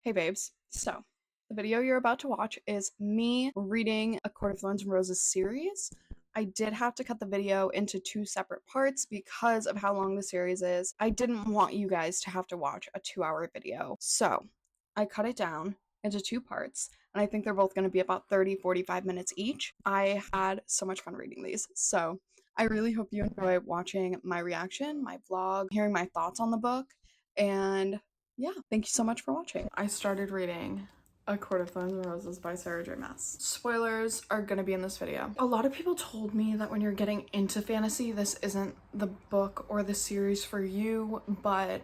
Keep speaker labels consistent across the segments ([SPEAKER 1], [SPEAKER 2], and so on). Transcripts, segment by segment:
[SPEAKER 1] Hey babes. So, the video you're about to watch is me reading A Court of Thorns and Roses series. I did have to cut the video into two separate parts because of how long the series is. I didn't want you guys to have to watch a 2-hour video. So, I cut it down into two parts, and I think they're both going to be about 30-45 minutes each. I had so much fun reading these. So, I really hope you enjoy watching my reaction, my vlog, hearing my thoughts on the book, and yeah, thank you so much for watching. I started reading A Court of Thorns and Roses by Sarah J. Maas. Spoilers are gonna be in this video. A lot of people told me that when you're getting into fantasy, this isn't the book or the series for you, but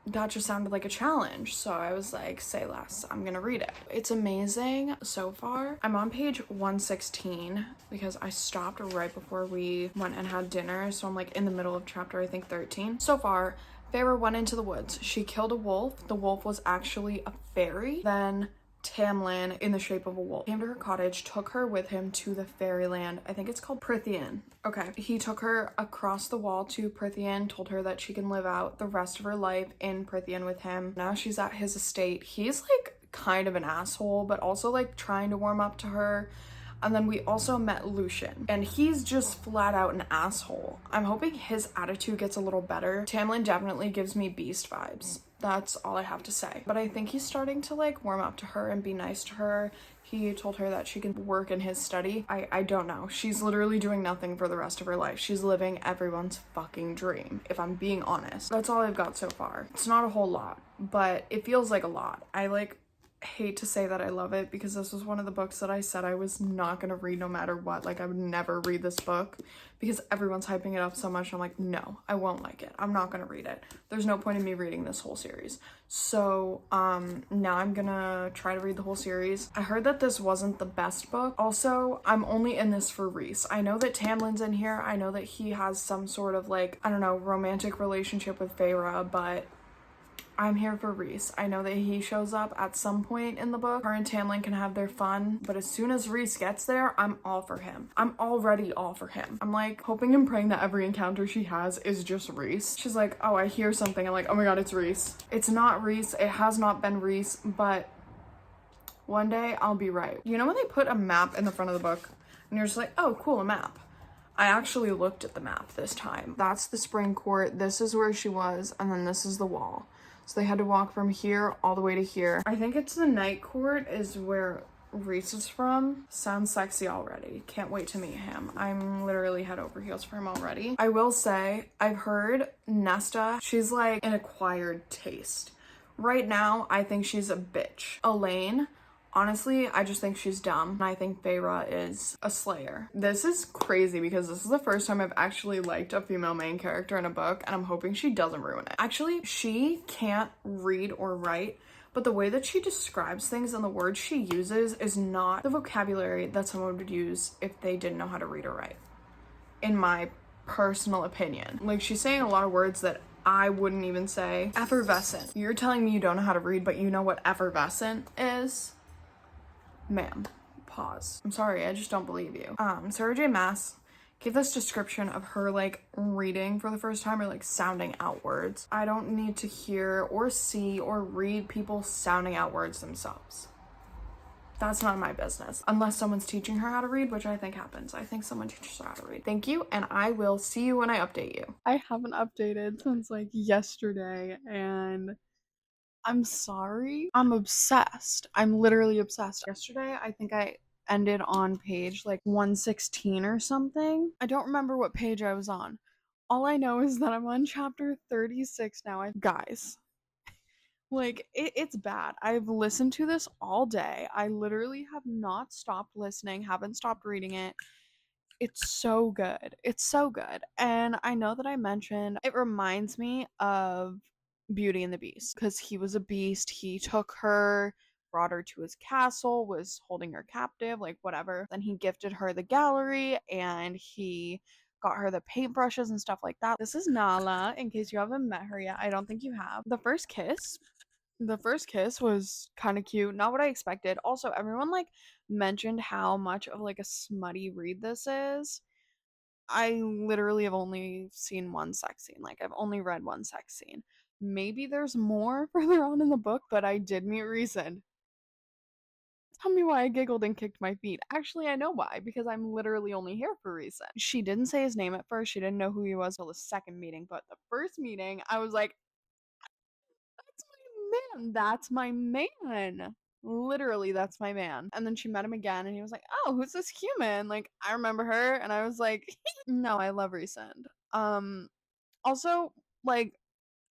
[SPEAKER 1] that just sounded like a challenge. So I was like, say less, I'm gonna read it. It's amazing so far. I'm on page 116 because I stopped right before we went and had dinner. So I'm like in the middle of chapter, I think 13. So far, Feyre went into the woods. She killed a wolf. The wolf was actually a fairy. Then Tamlin, in the shape of a wolf, came to her cottage, took her with him to the fairyland. I think it's called Prythian. Okay. He took her across the wall to Prythian, told her that she can live out the rest of her life in Prythian with him. Now she's at his estate. He's like kind of an asshole, but also like trying to warm up to her. And then we also met Lucian, and he's just flat out an asshole. I'm hoping his attitude gets a little better. Tamlin definitely gives me beast vibes. That's all I have to say. But I think he's starting to like warm up to her and be nice to her. He told her that she can work in his study. I don't know. She's literally doing nothing for the rest of her life. She's living everyone's fucking dream, if I'm being honest. That's all I've got so far. It's not a whole lot, but it feels like a lot. I like hate to say that I love it because this was one of the books that I said I was not gonna read no matter what. Like I would never read this book because everyone's hyping it up so much. I'm like, no, I won't like it. I'm not gonna read it. There's no point in me reading this whole series. So now I'm gonna try to read the whole series. I heard that this wasn't the best book. Also, I'm only in this for Rhys. I know that Tamlin's in here. I know that he has some sort of like, I don't know, romantic relationship with Feyre, but I'm here for Rhys. I know that he shows up at some point in the book. Her and Tamlin can have their fun, but as soon as Rhys gets there, I'm all for him. I'm already all for him. I'm like hoping and praying that every encounter she has is just Rhys. She's like, oh, I hear something. I'm like, oh my god, it's Rhys. It's not Rhys. It has not been Rhys, but one day I'll be right. You know when they put a map in the front of the book and you're just like, oh, cool, a map. I actually looked at the map this time. That's the spring court. This is where she was, and then this is the wall. So they had to walk from here all the way to here. I think it's the night court is where Rhys is from. Sounds sexy already. Can't wait to meet him. I'm literally head over heels for him already. I will say, I've heard Nesta, she's like an acquired taste. Right now, I think she's a bitch. Elaine, honestly, I just think she's dumb. And I think Feyre is a slayer. This is crazy because this is the first time I've actually liked a female main character in a book, and I'm hoping she doesn't ruin it. Actually, she can't read or write, but the way that she describes things and the words she uses is not the vocabulary that someone would use if they didn't know how to read or write, in my personal opinion. Like, she's saying a lot of words that I wouldn't even say. Effervescent. You're telling me you don't know how to read, but you know what effervescent is? Ma'am, pause. I'm sorry, I just don't believe you. Sarah J. Maas gave this description of her like reading for the first time or like sounding out words. I don't need to hear or see or read people sounding out words themselves. That's not my business. Unless someone's teaching her how to read, which I think happens. I think someone teaches her how to read. Thank you, and I will see you when I update you. I haven't updated since like yesterday, and I'm sorry. I'm obsessed. I'm literally obsessed. Yesterday, I think I ended on page like 116 or something. I don't remember what page I was on. All I know is that I'm on chapter 36 now. Guys, like it's bad. I've listened to this all day. I literally have not stopped listening, haven't stopped reading it. It's so good. It's so good. And I know that I mentioned it reminds me of Beauty and the Beast because he was a beast. He took her, brought her to his castle, was holding her captive, like whatever. Then he gifted her the gallery and he got her the paintbrushes and stuff like that. This is Nala, in case you haven't met her yet. I don't think you have. The first kiss was kind of cute. Not what I expected. Also, everyone like mentioned how much of like a smutty read this is. I literally have only seen one sex scene. Like I've only read one sex scene. Maybe there's more further on in the book, but I did meet Reese. Tell me why I giggled and kicked my feet. Actually, I know why, because I'm literally only here for a reason. She didn't say his name at first. She didn't know who he was till the second meeting, but the first meeting, I was like, that's my man. That's my man. Literally, that's my man. And then she met him again, and he was like, oh, who's this human? Like, I remember her. And I was like, no, I love Resend. Also, like,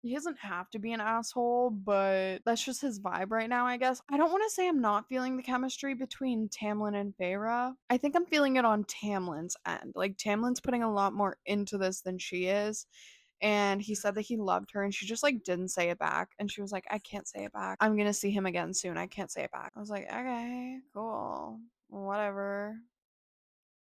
[SPEAKER 1] he doesn't have to be an asshole, but that's just his vibe right now, I guess. I don't want to say I'm not feeling the chemistry between Tamlin and Feyre. I think I'm feeling it on Tamlin's end. Like, Tamlin's putting a lot more into this than she is. And he said that he loved her, and she just, like, didn't say it back. And she was like, I can't say it back. I'm gonna see him again soon. I can't say it back. I was like, okay, cool. Whatever.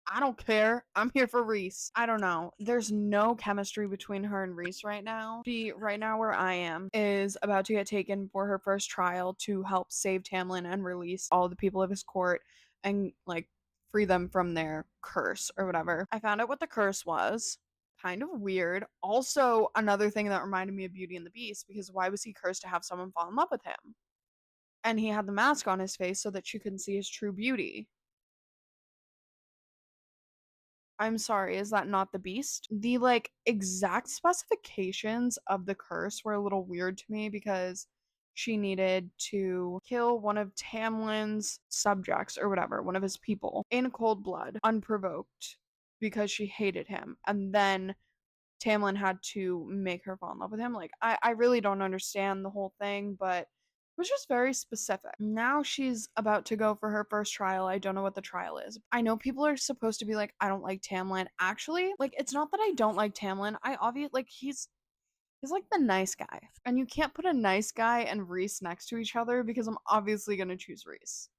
[SPEAKER 1] I don't care. I'm here for Reese. I don't know. There's no chemistry between her and Reese right now. She, right now where I am, is about to get taken for her first trial to help save Tamlin and release all the people of his court and, like, free them from their curse or whatever. I found out what the curse was. Kind of weird. Also, another thing that reminded me of Beauty and the Beast, because why was he cursed to have someone fall in love with him? And he had the mask on his face so that she couldn't see his true beauty. I'm sorry, is that not the Beast? The, like, exact specifications of the curse were a little weird to me because she needed to kill one of Tamlin's subjects or whatever, one of his people, in cold blood, unprovoked, because she hated him. And then Tamlin had to make her fall in love with him. Like, I really don't understand the whole thing, but it was just very specific. Now she's about to go for her first trial. I don't know what the trial is. I know people are supposed to be like, I don't like Tamlin. Actually, like, it's not that I don't like Tamlin. I obviously, like, he's like the nice guy. And you can't put a nice guy and Reese next to each other because I'm obviously gonna choose Reese,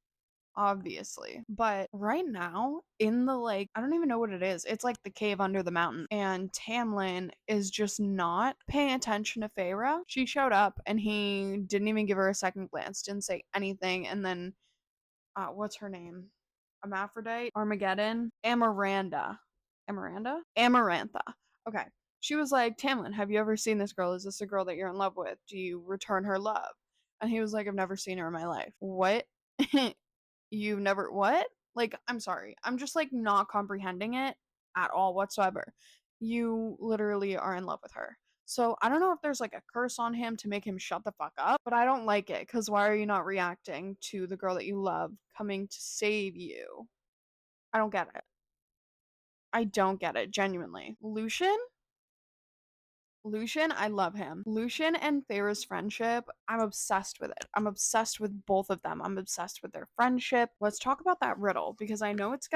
[SPEAKER 1] obviously. But right now, in the, like, I don't even know what it is. It's like the cave under the mountain. And Tamlin is just not paying attention to Feyre. She showed up and he didn't even give her a second glance, didn't say anything. And then, what's her name? Hermaphrodite? Armageddon? Amarantha. Okay. She was like, Tamlin, have you ever seen this girl? Is this a girl that you're in love with? Do you return her love? And he was like, I've never seen her in my life. What? You've never what? Like, I'm sorry. I'm just, like, not comprehending it at all whatsoever. You literally are in love with her. So I don't know if there's, like, a curse on him to make him shut the fuck up, but I don't like it because why are you not reacting to the girl that you love coming to save you? I don't get it. I don't get it, genuinely. Lucian, I love him. Lucian and Feyre's friendship, I'm obsessed with it. I'm obsessed with both of them. I'm obsessed with their friendship. Let's talk about that riddle because I know it's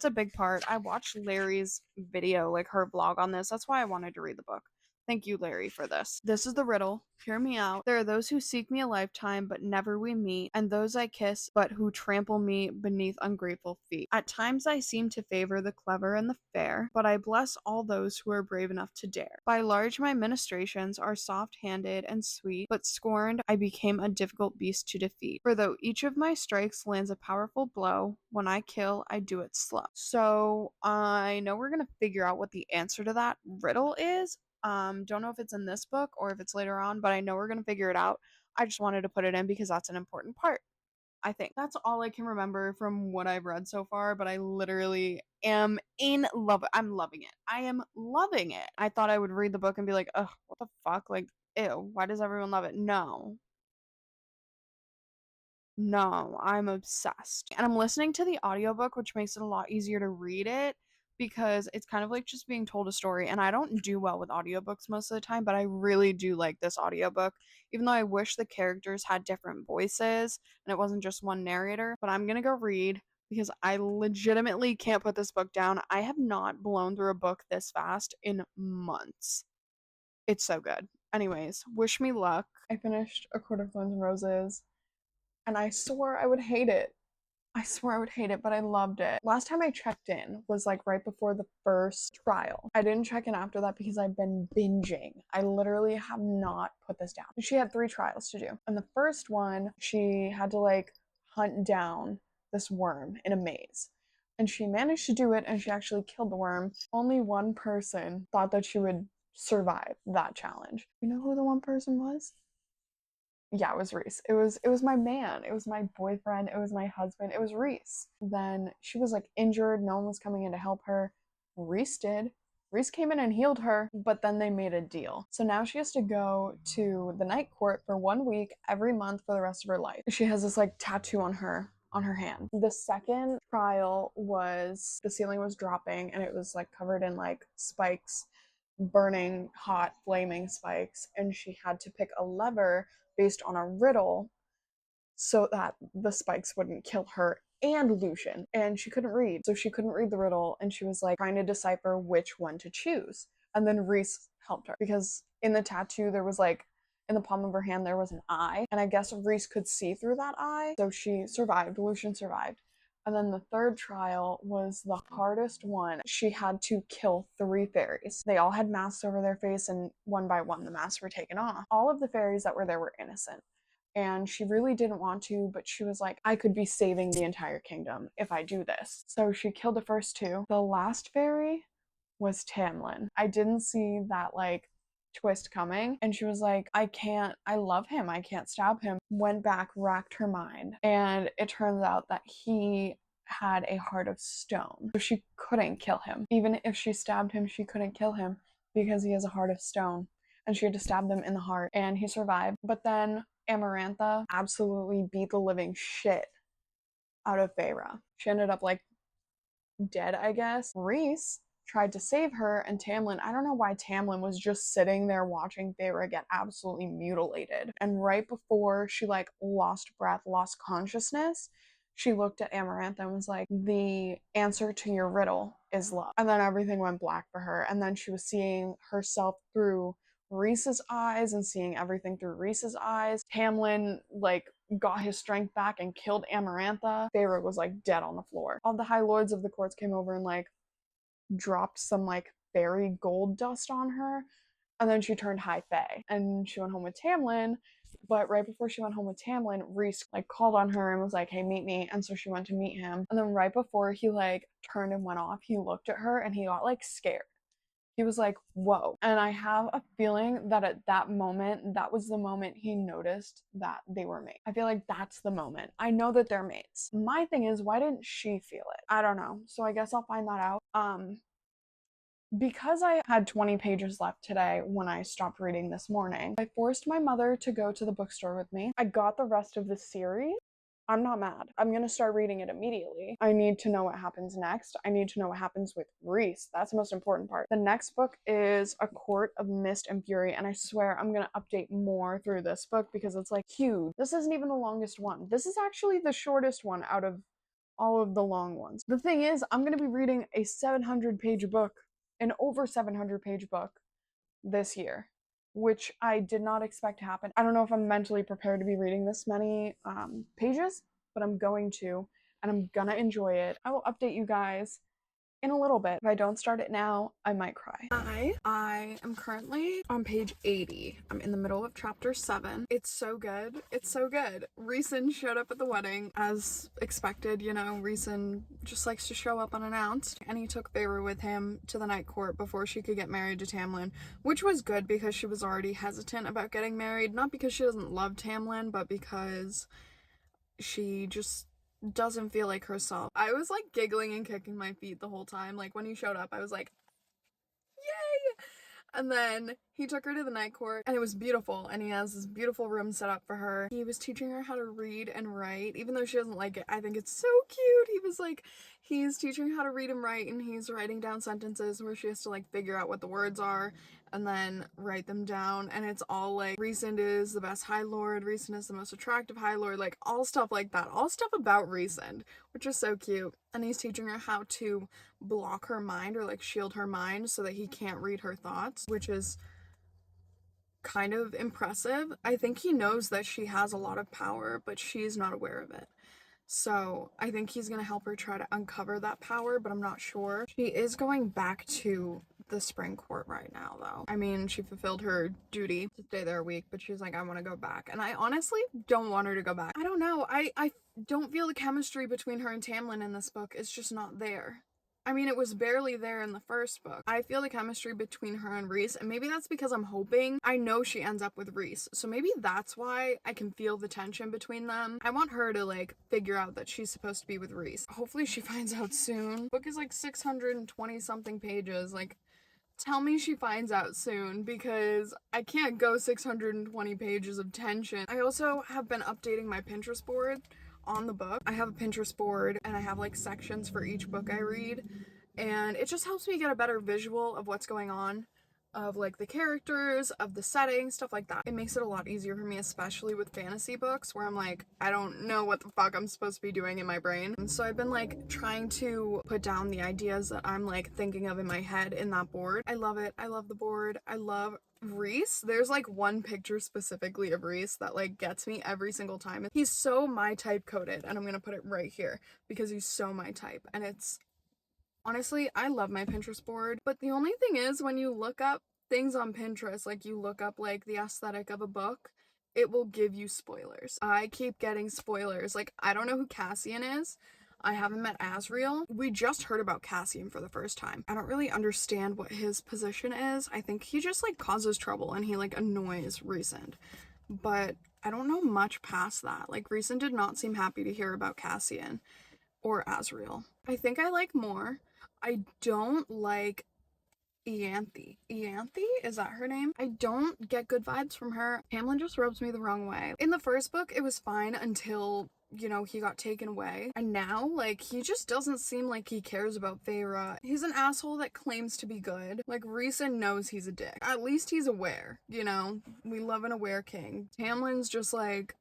[SPEAKER 1] a big part. I watched Larry's video, like her vlog on this. That's why I wanted to read the book. Thank you, Larry, for this. This is the riddle. Hear me out. There are those who seek me a lifetime, but never we meet, and those I kiss, but who trample me beneath ungrateful feet. At times I seem to favor the clever and the fair, but I bless all those who are brave enough to dare. By large my ministrations are soft-handed and sweet, but scorned I became a difficult beast to defeat. For though each of my strikes lands a powerful blow, when I kill, I do it slow. So I know we're gonna figure out what the answer to that riddle is. Don't know if it's in this book or if it's later on, but I know we're gonna figure it out. I just wanted to put it in because that's an important part. I think that's all I can remember from what I've read so far, but I literally am in love. I'm loving it. I am loving it. I thought I would read the book and be like, ugh, what the fuck? Like, ew, why does everyone love it? No. No, I'm obsessed. And I'm listening to the audiobook, which makes it a lot easier to read it because it's kind of like just being told a story. And I don't do well with audiobooks most of the time, but I really do like this audiobook, even though I wish the characters had different voices and it wasn't just one narrator. But I'm gonna go read because I legitimately can't put this book down. I have not blown through a book this fast in months. It's so good. Anyways, wish me luck. I finished A Court of Thorns and Roses and I swore I would hate it. I swore I would hate it, but I loved it. Last time I checked in was like right before the first trial. I didn't check in after that because I've been binging. I literally have not put this down. She had 3 trials to do. And the first one, she had to like hunt down this worm in a maze. And she managed to do it and she actually killed the worm. Only one person thought that she would survive that challenge. You know who the one person was? Yeah, it was Reese. It was my man. It was my boyfriend. It was my husband. It was Reese. Then she was like injured. No one was coming in to help her. Reese did. Reese came in and healed her, but then they made a deal. So now she has to go to the night court for 1 week every month for the rest of her life. She has this like tattoo on her hand. The second trial was the ceiling was dropping and it was like covered in like spikes, burning hot flaming spikes, and she had to pick a lever based on a riddle so that the spikes wouldn't kill her and Lucian. And she couldn't read, so she couldn't read the riddle, and she was like trying to decipher which one to choose. And then Reese helped her because in the tattoo there was like in the palm of her hand there was an eye, and I guess Reese could see through that eye, so she survived. Lucian survived. And then the third trial was the hardest one. She had to kill 3 fairies. They all had masks over their face, and one by one the masks were taken off. All of the fairies that were there were innocent. And she really didn't want to, but she was like, I could be saving the entire kingdom if I do this. So she killed the first 2. The last fairy was Tamlin. I didn't see that like twist coming, and she was like, I love him, I can't stab him. Went back, racked her mind, and it turns out that he had a heart of stone, so she couldn't kill him. Even if she stabbed him, she couldn't kill him because he has a heart of stone, and she had to stab them in the heart, and he survived. But then Amarantha absolutely beat the living shit out of Feyre. She ended up like dead, I guess. Reese tried to save her, and Tamlin, I don't know why Tamlin was just sitting there watching Feyre get absolutely mutilated. And right before she like lost breath, lost consciousness, she looked at Amarantha and was like, the answer to your riddle is love. And then everything went black for her, and then she was seeing herself through Reese's eyes and seeing everything through Reese's eyes. Tamlin like got his strength back and killed Amarantha. Feyre was like dead on the floor. All the high lords of the courts came over and like dropped some like fairy gold dust on her, and then she turned high fae and she went home with Tamlin. But right before she went home with Tamlin, Reese like called on her and was like, hey, meet me. And so she went to meet him, and then right before he like turned and went off, he looked at her and he got like scared. He was like, whoa. And I have a feeling that at that moment, that was the moment he noticed that they were mates. I feel like that's the moment. I know that they're mates. My thing is, why didn't she feel it? I don't know. So I guess I'll find that out. Because I had 20 pages left today when I stopped reading this morning, I forced my mother to go to the bookstore with me. I got the rest of the series. I'm not mad. I'm gonna start reading it immediately. I need to know what happens next. I need to know what happens with Reese. That's the most important part. The next book is A Court of Mist and Fury, and I swear I'm gonna update more through this book because it's like huge. This isn't even the longest one. This is actually the shortest one out of all of the long ones. The thing is, I'm gonna be reading a 700-page book, an over 700-page book this year, which I did not expect to happen. I don't know if I'm mentally prepared to be reading this many pages, but I'm going to, and I'm gonna enjoy it. I will update you guys in a little bit. If I don't start it now, I might cry. I am currently on page 80. I'm in the middle of chapter 7. It's so good. It's so good. Rhysand showed up at the wedding as expected. You know, Rhysand just likes to show up unannounced, and he took Feyre with him to the night court before she could get married to Tamlin, which was good because she was already hesitant about getting married, not because she doesn't love Tamlin, but because she just doesn't feel like herself. I was like giggling and kicking my feet the whole time. Like when he showed up, I was like, yay! And then he took her to the night court, and it was beautiful, and he has this beautiful room set up for her. He was teaching her how to read and write, even though she doesn't like it. I think it's so cute. He was like, he's teaching her how to read and write, and he's writing down sentences where she has to like figure out what the words are and then write them down, and it's all like, Rhysand is the best High Lord, Rhysand is the most attractive High Lord, like all stuff like that, all stuff about Rhysand, which is so cute. And he's teaching her how to block her mind or like shield her mind so that he can't read her thoughts, which is kind of impressive. I think he knows that she has a lot of power, but she's not aware of it. So I think he's gonna help her try to uncover that power, but I'm not sure. She is going back to the spring court right now, though. I mean, she fulfilled her duty to stay there a week, but she's like, I want to go back. And I honestly don't want her to go back. I don't know. I don't feel the chemistry between her and Tamlin in this book is just not there. I mean, it was barely there in the first book. I feel the chemistry between her and Reese, and maybe that's because I'm hoping. I know she ends up with Reese, so maybe that's why I can feel the tension between them. I want her to, like, figure out that she's supposed to be with Reese. Hopefully she finds out soon. The book is like 620 something pages. Like, tell me she finds out soon, because I can't go 620 pages of tension. I also have been updating my Pinterest board on the book. I have a Pinterest board and I have like sections for each book I read, and it just helps me get a better visual of what's going on, of like the characters, of the setting, stuff like that. It makes it a lot easier for me, especially with fantasy books where I'm like, I don't know what the fuck I'm supposed to be doing in my brain. And so I've been like trying to put down the ideas that I'm like thinking of in my head in that board. I love it. I love the board. I love Reese. There's like one picture specifically of Reese that like gets me every single time. He's so my type coded, and I'm gonna put it right here because he's so my type, and it's honestly, I love my Pinterest board, but the only thing is when you look up things on Pinterest, like you look up like the aesthetic of a book, it will give you spoilers. I keep getting spoilers. Like, I don't know who Cassian is. I haven't met Asriel. We just heard about Cassian for the first time. I don't really understand what his position is. I think he just like causes trouble and he like annoys Rhysand. But I don't know much past that. Like, Rhysand did not seem happy to hear about Cassian or Asriel. I think I like more. I don't like Ianthe. Ianthe? Is that her name? I don't get good vibes from her. Tamlin just rubs me the wrong way. In the first book, it was fine until, you know, he got taken away. And now, like, he just doesn't seem like he cares about Feyre. He's an asshole that claims to be good. Like, Rhysand knows he's a dick. At least he's aware, you know? We love an aware king. Tamlin's just like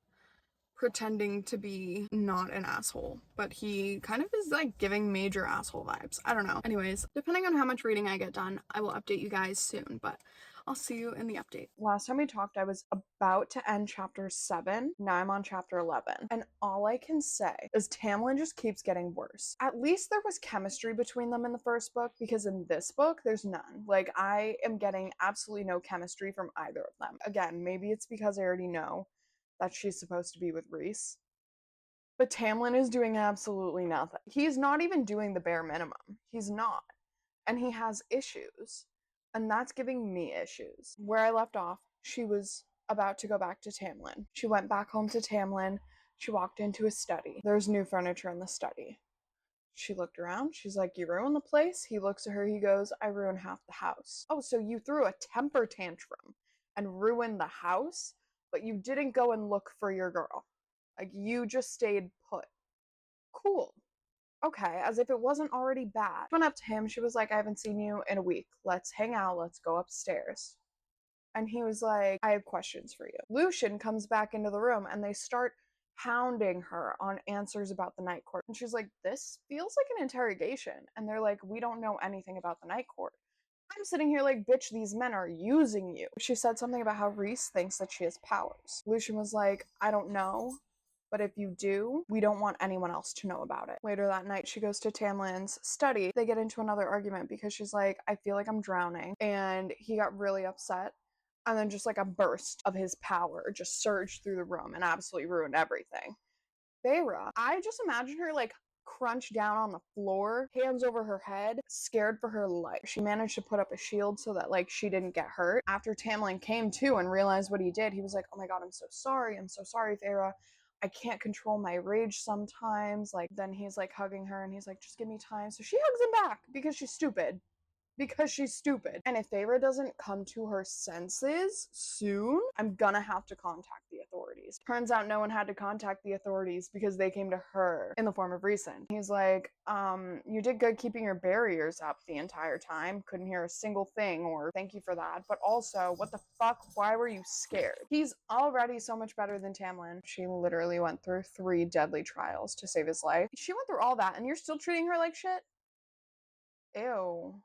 [SPEAKER 1] pretending to be not an asshole, but he kind of is like giving major asshole vibes. I don't know. Anyways, depending on how much reading I get done, I will update you guys soon, but I'll see you in the update. Last time we talked, I was about to end chapter 7. Now I'm on chapter 11. And all I can say is Tamlin just keeps getting worse. At least there was chemistry between them in the first book, because in this book, there's none. Like, I am getting absolutely no chemistry from either of them. Again, maybe it's because I already know that she's supposed to be with Reese. But Tamlin is doing absolutely nothing. He's not even doing the bare minimum. He's not. And he has issues. And that's giving me issues. Where I left off, she was about to go back to Tamlin. She went back home to Tamlin. She walked into his study. There's new furniture in the study. She looked around. She's like, you ruined the place? He looks at her. He goes, I ruined half the house. Oh, so you threw a temper tantrum and ruined the house? But you didn't go and look for your girl. Like, you just stayed put. Cool. Okay, as if it wasn't already bad. Went up to him, she was like, I haven't seen you in a week. Let's hang out, let's go upstairs. And he was like, I have questions for you. Lucian comes back into the room and they start hounding her on answers about the Night Court. And she's like, this feels like an interrogation. And they're like, we don't know anything about the Night Court. I'm sitting here like, bitch, these men are using you. She said something about how Reese thinks that she has powers. Lucian was like, I don't know, but if you do, we don't want anyone else to know about it. Later that night, she goes to Tamlin's study. They get into another argument because she's like, I feel like I'm drowning. And he got really upset. And then just like a burst of his power just surged through the room and absolutely ruined everything. Feyre, I just imagine her like crunched down on the floor, hands over her head, scared for her life. She managed to put up a shield so that like she didn't get hurt. After Tamlin came to and realized what he did, he was like, oh my god, I'm so sorry, Feyre. I can't control my rage sometimes. Like, then he's like hugging her and he's like, just give me time. So she hugs him back because she's stupid. And if Feyre doesn't come to her senses soon, I'm gonna have to contact the authorities. Turns out no one had to contact the authorities because they came to her in the form of Rhysand. He's like, you did good keeping your barriers up the entire time. Couldn't hear a single thing, or thank you for that. But also, what the fuck? Why were you scared? He's already so much better than Tamlin. She literally went through 3 deadly trials to save his life. She went through all that and you're still treating her like shit? Ew.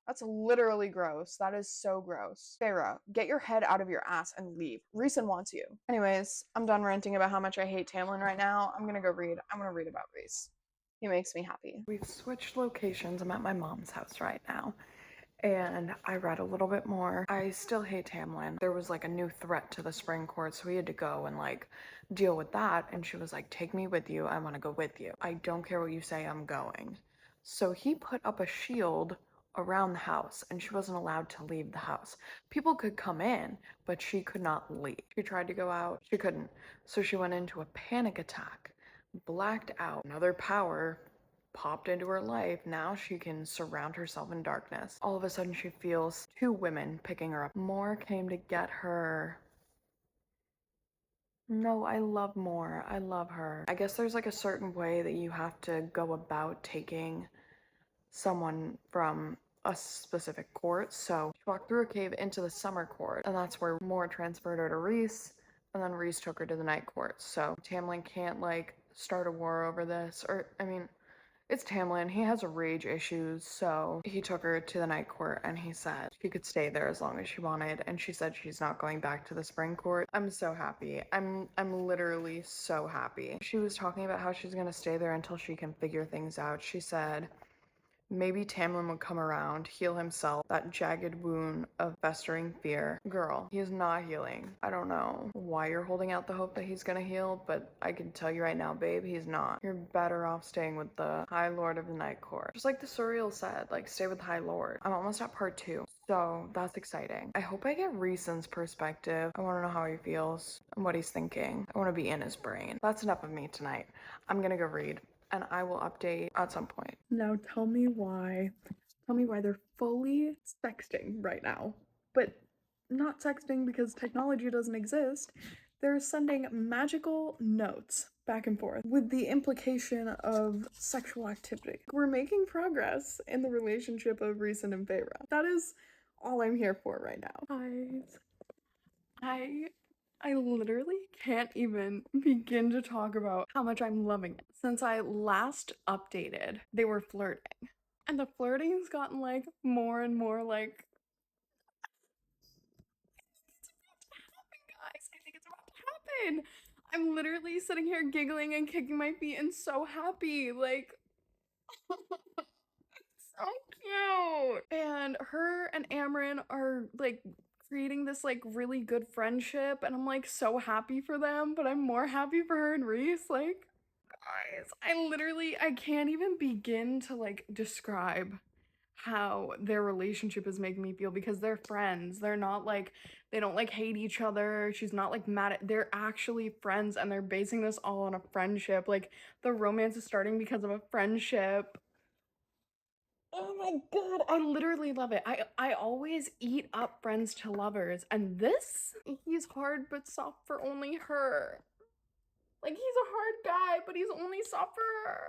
[SPEAKER 1] That's literally gross. That is so gross. Feyre, get your head out of your ass and leave. Rhysand wants you. Anyways, I'm done ranting about how much I hate Tamlin right now. I'm gonna go read. I'm gonna read about Rhys. He makes me happy. We've switched locations. I'm at my mom's house right now. And I read a little bit more. I still hate Tamlin. There was like a new threat to the spring court, so we had to go and like deal with that. And she was like, take me with you. I want to go with you. I don't care what you say, I'm going.
[SPEAKER 2] So he put up a shield around the house and she wasn't allowed to leave the house. People could come in, but she could not leave. She tried to go out, she couldn't. So she went into a panic attack, blacked out. Another power popped into her life. Now she can surround herself in darkness. All of a sudden she feels two women picking her up. More came to get her. No, I love More. I love her. I guess there's like a certain way that you have to go about taking someone from a specific court. So she walked through a cave into the summer court, and that's where Moore transferred her to Reese, and then Reese took her to the night court. So Tamlin can't like start a war over this, or I mean, it's Tamlin. He has rage issues, so he took her to the night court and he said she could stay there as long as she wanted, and she said she's not going back to the spring court. I'm so happy. I'm literally so happy. She was talking about how she's gonna stay there until she can figure things out. She said maybe Tamlin would come around, heal himself, that jagged wound of festering fear. Girl, he is not healing. I don't know why you're holding out the hope that he's gonna heal, but I can tell you right now, babe, he's not. You're better off staying with the High Lord of the Night Court. Just like the Surreal said, like, stay with the High Lord. I'm almost at part 2, so that's exciting. I hope I get Reason's perspective. I wanna know how he feels and what he's thinking. I wanna be in his brain. That's enough of me tonight. I'm gonna go read, and I will update at some point.
[SPEAKER 1] Now tell me why they're fully sexting right now. But not sexting because technology doesn't exist. They're sending magical notes back and forth with the implication of sexual activity. We're making progress in the relationship of Reese and Feyre. That is all I'm here for right now. Guys, I literally can't even begin to talk about how much I'm loving it. Since I last updated, they were flirting. And the flirting's gotten like more and more like, guys, I think it's about to happen. I'm literally sitting here giggling and kicking my feet and so happy. Like, so cute. And her and Amryn are like creating this like really good friendship, and I'm like so happy for them, but I'm more happy for her and Reese. Like, guys, I can't even begin to like describe how their relationship is making me feel, because they're friends. They're not like, they don't like hate each other. She's not like mad at, they're actually friends, and they're basing this all on a friendship. Like, the romance is starting because of a friendship. Oh my god, I literally love it. I always eat up friends to lovers, and this, he's hard but soft for only her. Like, he's a hard guy, but he's only soft for her.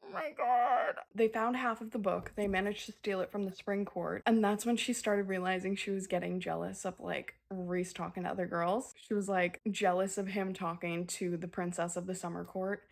[SPEAKER 1] Oh my god. They found half of the book. They managed to steal it from the spring court, and that's when she started realizing she was getting jealous of like Reese talking to other girls. She was like jealous of him talking to the princess of the summer court.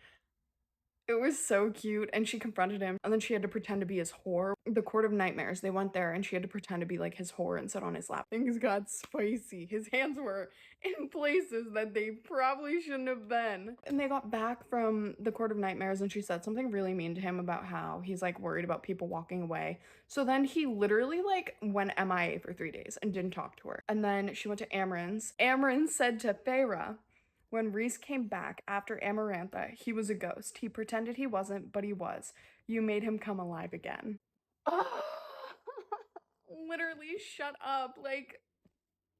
[SPEAKER 1] It was so cute, and she confronted him, and then she had to pretend to be his whore. The Court of Nightmares, they went there, and she had to pretend to be like his whore and sit on his lap. Things got spicy. His hands were in places that they probably shouldn't have been. And they got back from the Court of Nightmares, and she said something really mean to him about how he's like worried about people walking away. So then he literally like went MIA for 3 days and didn't talk to her. And then she went to Amryn's. Amryn said to Feyre, when Reese came back after Amarantha, he was a ghost. He pretended he wasn't, but he was. You made him come alive again. Oh, literally, shut up. Like,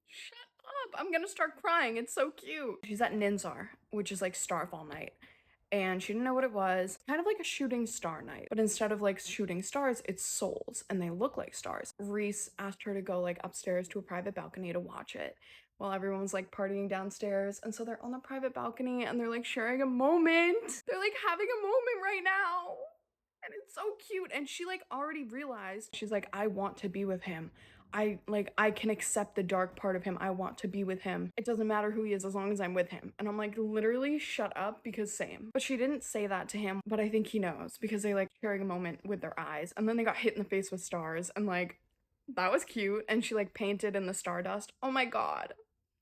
[SPEAKER 1] shut up. I'm gonna start crying. It's so cute. She's at Ninzar, which is like Starfall night. And she didn't know what it was. Kind of like a shooting star night. But instead of like shooting stars, it's souls, and they look like stars. Reese asked her to go like upstairs to a private balcony to watch it, while everyone was like partying downstairs. And so they're on the private balcony and they're like sharing a moment. They're like having a moment right now. And it's so cute. And she like already realized, she's like, I want to be with him. I can accept the dark part of him. I want to be with him. It doesn't matter who he is as long as I'm with him. And I'm like, literally shut up, because same. But she didn't say that to him, but I think he knows, because they like sharing a moment with their eyes, and then they got hit in the face with stars, and like, that was cute. And she like painted in the stardust. Oh my god.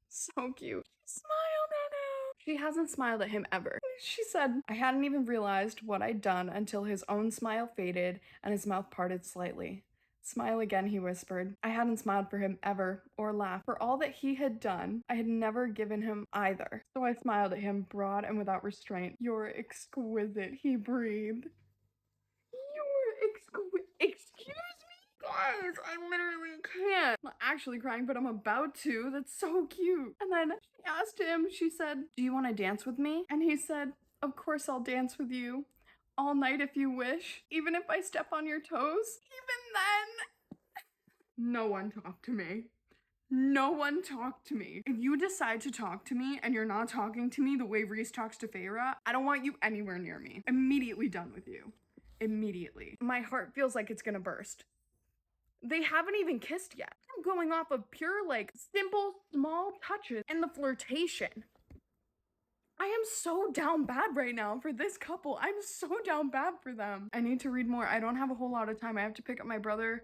[SPEAKER 1] So cute. She smiled at him. She hasn't smiled at him ever. She said, I hadn't even realized what I'd done until his own smile faded and his mouth parted slightly. Smile again, he whispered. I hadn't smiled for him ever, or laughed. For all that he had done, I had never given him either. So I smiled at him, broad and without restraint. You're exquisite, he breathed. Excuse me, guys, I literally can't. I'm not actually crying, but I'm about to. That's so cute. And then she asked him, she said, do you want to dance with me? And he said, of course I'll dance with you. All night if you wish. Even if I step on your toes. Even then. No one talked to me. No one talked to me. If you decide to talk to me and you're not talking to me the way Reese talks to Feyre, I don't want you anywhere near me. Immediately done with you. Immediately. My heart feels like it's gonna burst. They haven't even kissed yet. I'm going off of pure, like, simple, small touches and the flirtation. I am so down bad right now for this couple. I'm so down bad for them. I need to read more. I don't have a whole lot of time. I have to pick up my brother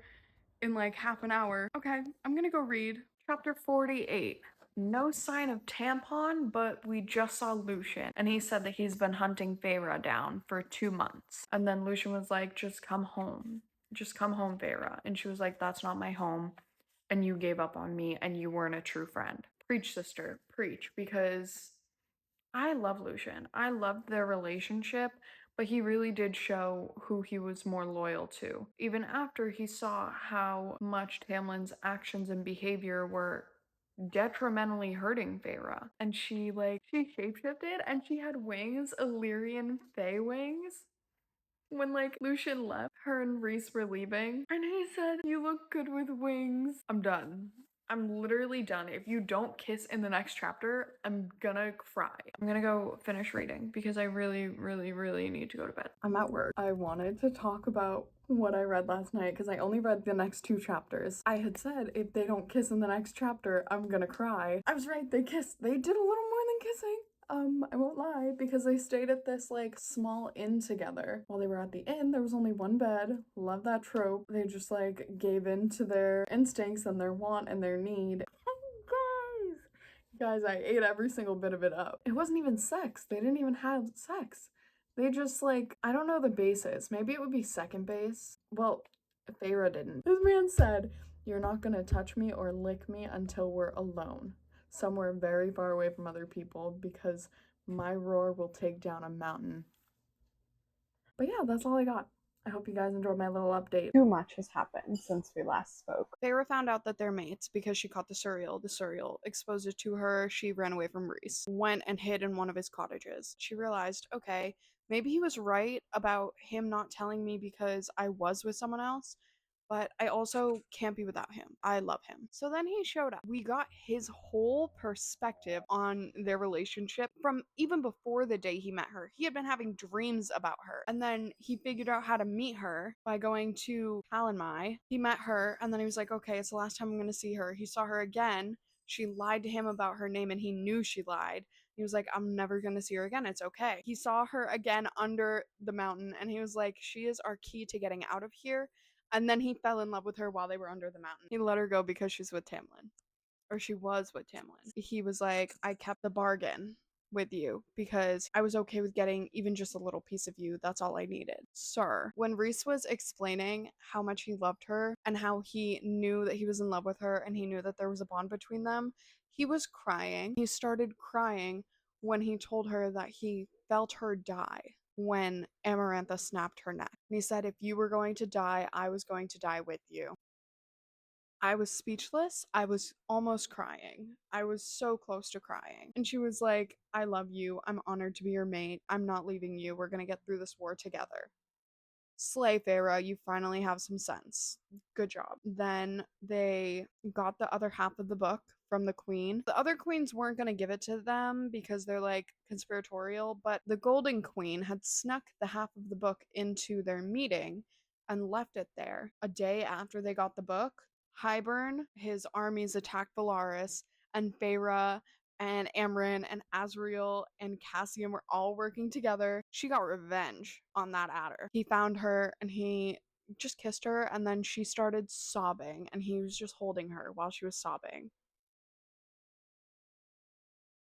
[SPEAKER 1] in like half an hour. Okay, I'm gonna go read. Chapter 48. No sign of Tampon, but we just saw Lucian, and he said that he's been hunting Feyre down for 2 months. And then Lucian was like, just come home. Just come home, Feyre. And she was like, that's not my home, and you gave up on me, and you weren't a true friend. Preach, sister, preach, because I love Lucian. I loved their relationship, but he really did show who he was more loyal to. Even after he saw how much Tamlin's actions and behavior were detrimentally hurting Feyre. And she shapeshifted and she had wings, Illyrian Fey wings. When Lucian left, her and Reese were leaving, and he said, you look good with wings. I'm done. I'm literally done. If you don't kiss in the next chapter, I'm gonna cry. I'm gonna go finish reading because I really, really, really need to go to bed. I'm at work. I wanted to talk about what I read last night because I only read the next 2 chapters. I had said if they don't kiss in the next chapter, I'm gonna cry. I was right, they kissed. They did a little more than kissing. I won't lie, because they stayed at this small inn together. While they were at the inn, there was only one bed. Love that trope. They just gave in to their instincts and their want and their need. Guys, I ate every single bit of it up. It wasn't even sex. They didn't even have sex. They just I don't know the basis. Maybe it would be second base. Well, Feyre didn't. This man said, you're not gonna touch me or lick me until we're alone. Somewhere very far away from other people, because my roar will take down a mountain. But yeah, that's all I got. I hope you guys enjoyed my little update. Too much has happened since we last spoke. Feyre found out that they're mates because she caught the Suriel. The Suriel exposed it to her. She ran away from Reese. Went and hid in one of his cottages. She realized, okay, maybe he was right about him not telling me because I was with someone else. But I also can't be without him. I love him. So then he showed up. We got his whole perspective on their relationship from even before the day he met her. He had been having dreams about her. And then he figured out how to meet her by going to Calanmai. He met her, and then he was like, okay, it's the last time I'm going to see her. He saw her again. She lied to him about her name, and he knew she lied. He was like, I'm never going to see her again. It's okay. He saw her again under the mountain, and he was like, she is our key to getting out of here. And then he fell in love with her while they were under the mountain. He let her go because she's with Tamlin. Or she was with Tamlin. He was like, I kept the bargain with you because I was okay with getting even just a little piece of you. That's all I needed. Sir, when Reese was explaining how much he loved her and how he knew that he was in love with her and he knew that there was a bond between them, he was crying. He started crying when he told her that he felt her die when Amarantha snapped her neck. And he said, if you were going to die, I was going to die with you. I was speechless. I was almost crying. I was so close to crying. And she was like, I love you. I'm honored to be your mate. I'm not leaving you. We're going to get through this war together. Slay, Feyre, you finally have some sense. Good job. Then they got the other half of the book from the queen. The other queens weren't going to give it to them because they're conspiratorial, but the golden queen had snuck the half of the book into their meeting and left it there. A day after they got the book, Hybern, his armies attacked Valaris, and Feyre and Amren and Azriel and Cassian were all working together. She got revenge on that adder. He found her and he just kissed her, and then she started sobbing and he was just holding her while she was sobbing.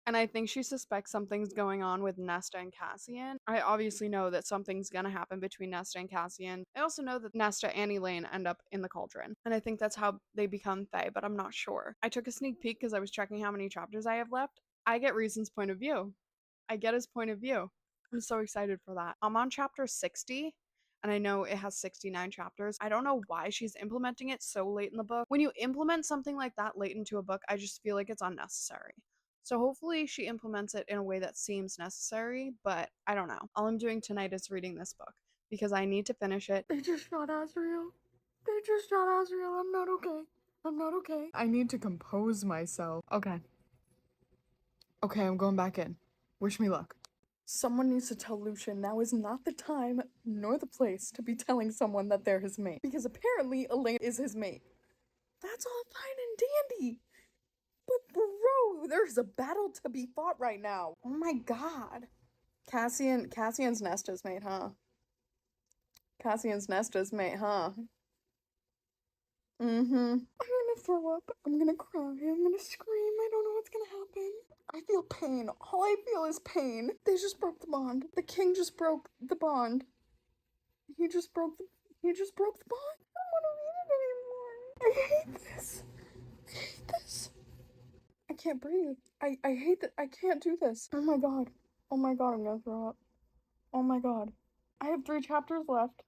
[SPEAKER 1] And I think she suspects something's going on with Nesta and Cassian. I obviously know that something's gonna happen between Nesta and Cassian. I also know that Nesta and Elaine end up in the cauldron. And I think that's how they become Fae, but I'm not sure. I took a sneak peek because I was checking how many chapters I have left. I get Reason's point of view. I get his point of view. I'm so excited for that. I'm on chapter 60. and I know it has 69 chapters. I don't know why she's implementing it so late in the book. When you implement something like that late into a book, I just feel like it's unnecessary. So hopefully she implements it in a way that seems necessary, but I don't know. All I'm doing tonight is reading this book because I need to finish it. They just shot Azriel. They just shot Azriel. I'm not okay. I'm not okay. I need to compose myself. Okay. Okay, I'm going back in. Wish me luck. Someone needs to tell Lucian now is not the time nor the place to be telling someone that they're his mate. Because apparently Elaine is his mate. That's all fine and dandy. But bro, there's a battle to be fought right now. Oh my god. Cassian's Nesta's mate, huh? Cassian's Nesta's mate, huh? Mm-hmm. I'm gonna throw up. I'm gonna cry. I'm gonna scream. I don't know what's gonna happen. I feel pain. All I feel is pain. They just broke the bond. The king just broke the bond. He just broke the bond. I don't want to read it anymore. I hate this. I hate this. I can't breathe. I hate that. I can't do this. Oh my god. Oh my god, I'm gonna throw up. Oh my god. I have 3 chapters left.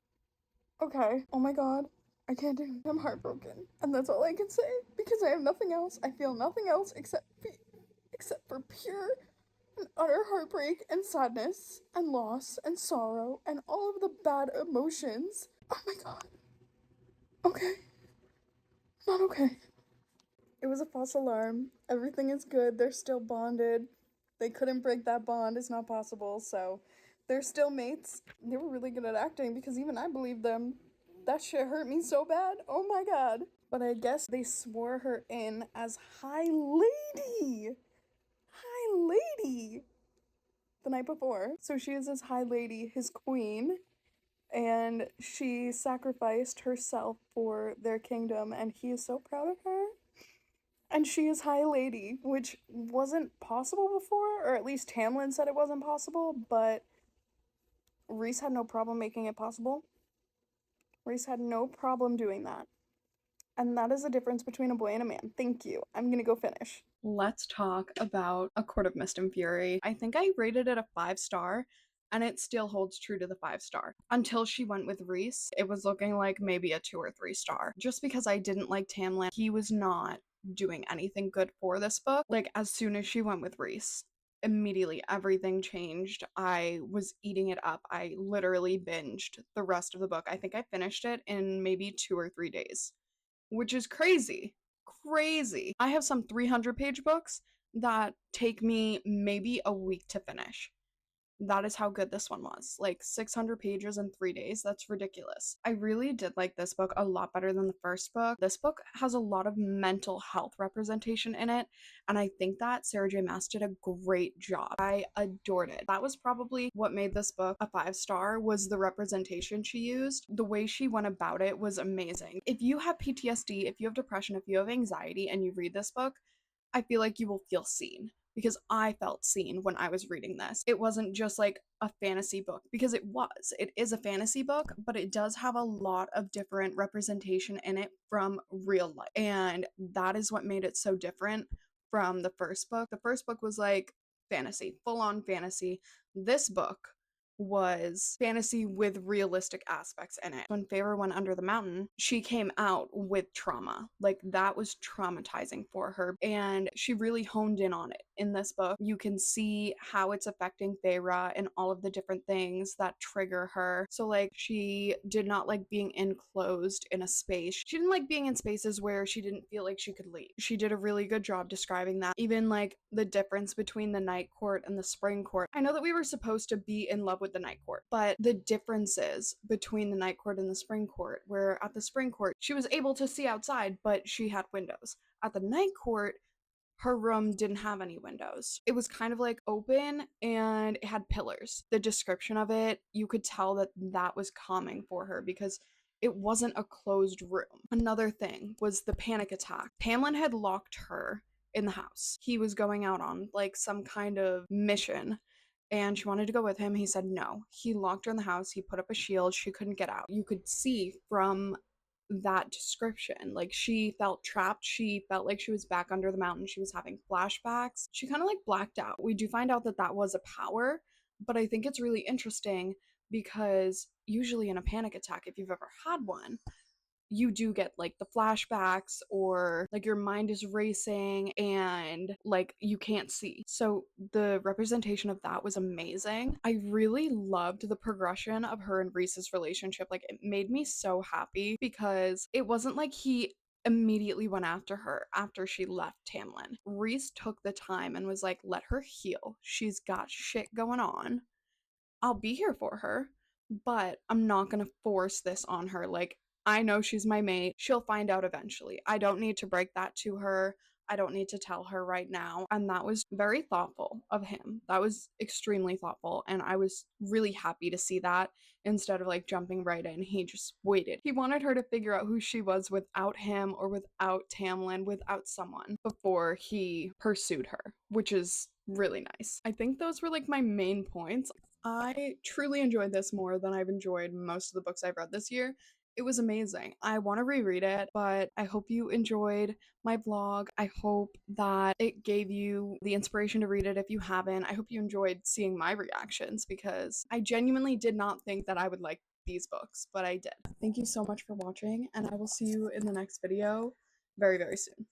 [SPEAKER 1] Okay. Oh my god. I can't do it. I'm heartbroken. And that's all I can say because I have nothing else. I feel nothing else except for pure and utter heartbreak and sadness and loss and sorrow and all of the bad emotions. Oh my god. Okay. Not okay. It was a false alarm. Everything is good. They're still bonded. They couldn't break that bond. It's not possible. So they're still mates. They were really good at acting because even I believed them. That shit hurt me so bad. Oh my god. But I guess they swore her in as High Lady. High Lady. The night before. So she is his High Lady, his queen. And she sacrificed herself for their kingdom. And he is so proud of her. And she is High Lady, which wasn't possible before, or at least Tamlin said it wasn't possible, but Rhys had no problem making it possible. Rhys had no problem doing that. And that is the difference between a boy and a man. Thank you. I'm gonna go finish. Let's talk about A Court of Mist and Fury. I think I rated it a 5-star, and it still holds true to the 5-star. Until she went with Rhys, it was looking like maybe a 2 or 3-star. Just because I didn't like Tamlin, he was not doing anything good for this book. Like, as soon as she went with Rhys, immediately everything changed. I was eating it up. I literally binged the rest of the book. I think I finished it in maybe 2 or 3 days, which is crazy. Crazy. I have some 300-page books that take me maybe a week to finish. That is how good this one was. Like 600 pages in 3 days. That's ridiculous. I really did like this book a lot better than the first book. This book has a lot of mental health representation in it, and I think that Sarah J. Maas did a great job. I adored it. That was probably what made this book a 5-star, was the representation she used. The way she went about it was amazing. If you have PTSD, if you have depression, if you have anxiety, and you read this book, I feel like you will feel seen, because I felt seen when I was reading this. It wasn't just like a fantasy book, because it was. It is a fantasy book, but it does have a lot of different representation in it from real life. And that is what made it so different from the first book. The first book was like fantasy, full on fantasy. This book was fantasy with realistic aspects in it. When Feyre went under the mountain, she came out with trauma. Like, that was traumatizing for her, and she really honed in on it in this book. You can see how it's affecting Feyre and all of the different things that trigger her. So like, she did not like being enclosed in a space. She didn't like being in spaces where she didn't feel like she could leave. She did a really good job describing that. Even like the difference between the Night Court and the Spring Court. I know that we were supposed to be in love with the Night Court, but the differences between the Night Court and the Spring Court, where at the Spring Court she was able to see outside, but she had windows. At the Night Court, her room didn't have any windows. It was kind of like open, and it had pillars. The description of it, you could tell that that was calming for her because it wasn't a closed room. Another thing was the panic attack. Tamlin had locked her in the house. He was going out on like some kind of mission, and she wanted to go with him. He said no. He locked her in the house. He put up a shield. She couldn't get out. You could see from that description, like, she felt trapped. She felt like she was back under the mountain. She was having flashbacks. She kind of like blacked out. We do find out that that was a power, but I think it's really interesting because usually in a panic attack, if you've ever had one, you do get like the flashbacks, or like your mind is racing and like you can't see. So the representation of that was amazing. I really loved the progression of her and Reese's relationship. Like, it made me so happy because it wasn't like he immediately went after her after she left Tamlin. Reese took the time and was like, let her heal. She's got shit going on. I'll be here for her, but I'm not gonna force this on her. Like, I know she's my mate. She'll find out eventually. I don't need to break that to her. I don't need to tell her right now. And that was very thoughtful of him. That was extremely thoughtful. And I was really happy to see that instead of like jumping right in. He just waited. He wanted her to figure out who she was without him, or without Tamlin, without someone, before he pursued her, which is really nice. I think those were like my main points. I truly enjoyed this more than I've enjoyed most of the books I've read this year. It was amazing. I want to reread it, but I hope you enjoyed my vlog. I hope that it gave you the inspiration to read it if you haven't. I hope you enjoyed seeing my reactions, because I genuinely did not think that I would like these books, but I did. Thank you so much for watching, and I will see you in the next video very, very soon.